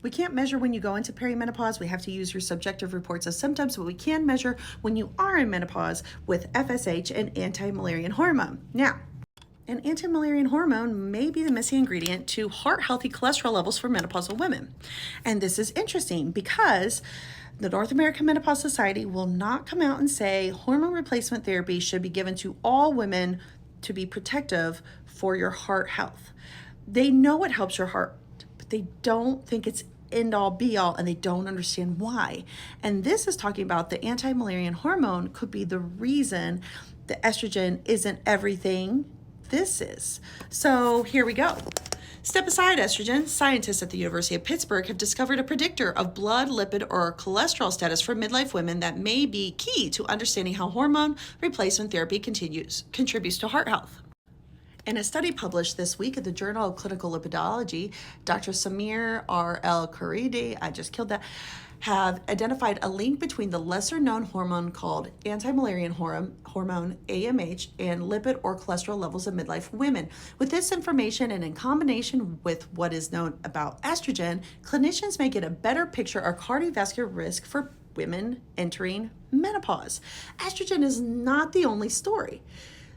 We can't measure when you go into perimenopause. We have to use your subjective reports of symptoms, but we can measure when you are in menopause with FSH and antimullerian hormone. Now, an antimullerian hormone may be the missing ingredient to heart-healthy cholesterol levels for menopausal women. And this is interesting because the North American Menopause Society will not come out and say hormone replacement therapy should be given to all women to be protective for your heart health. They know it helps your heart, but they don't think it's end all be all, and they don't understand why. And this is talking about the antimullerian hormone could be the reason the estrogen isn't everything this is. So here we go. Step aside estrogen. Scientists at the University of Pittsburgh have discovered a predictor of blood, lipid, or cholesterol status for midlife women that may be key to understanding how hormone replacement therapy contributes to heart health. In a study published this week in the Journal of Clinical Lipidology, Dr. Samir R. El Khoury, I just killed that, have identified a link between the lesser-known hormone called antimullerian hormone, AMH, and lipid or cholesterol levels in midlife women. With this information and in combination with what is known about estrogen, clinicians may get a better picture of cardiovascular risk for women entering menopause. Estrogen is not the only story.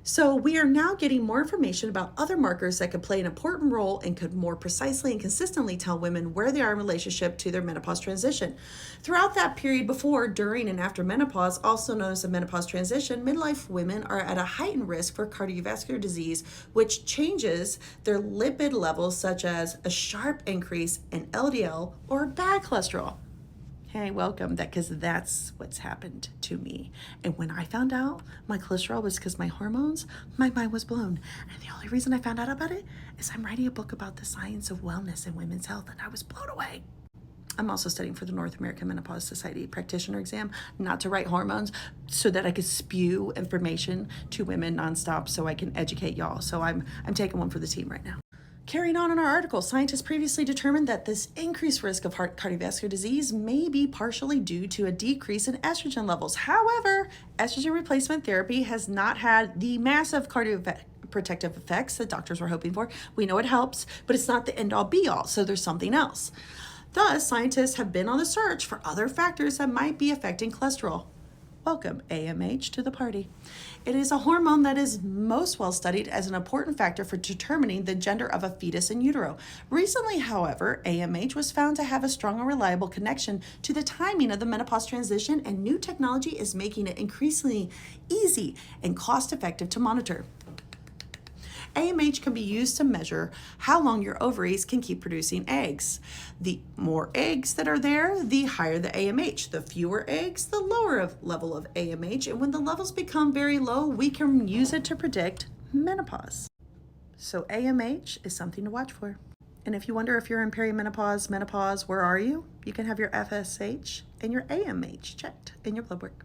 So we are now getting more information about other markers that could play an important role and could more precisely and consistently tell women where they are in relationship to their menopause transition. Throughout that period before, during, and after menopause, also known as the menopause transition, midlife women are at a heightened risk for cardiovascular disease, which changes their lipid levels, such as a sharp increase in LDL or bad cholesterol. Hey, welcome, because that's what's happened to me. And when I found out my cholesterol was because my hormones, my mind was blown. And the only reason I found out about it is I'm writing a book about the science of wellness and women's health, and I was blown away. I'm also studying for the North American Menopause Society practitioner exam, not to write hormones, so that I could spew information to women nonstop so I can educate y'all. So I'm taking one for the team right now. Carrying on in our article, scientists previously determined that this increased risk of heart cardiovascular disease may be partially due to a decrease in estrogen levels. However, estrogen replacement therapy has not had the massive cardioprotective effects that doctors were hoping for. We know it helps, but it's not the end-all be-all, so there's something else. Thus, scientists have been on the search for other factors that might be affecting cholesterol. Welcome, AMH, to the party. It is a hormone that is most well studied as an important factor for determining the gender of a fetus in utero. Recently, however, AMH was found to have a strong and reliable connection to the timing of the menopause transition, and new technology is making it increasingly easy and cost-effective to monitor. AMH can be used to measure how long your ovaries can keep producing eggs. The more eggs that are there, the higher the AMH. The fewer eggs, the lower level of AMH. And when the levels become very low, we can use it to predict menopause. So AMH is something to watch for. And if you wonder if you're in perimenopause, menopause, where are you? You can have your FSH and your AMH checked in your blood work.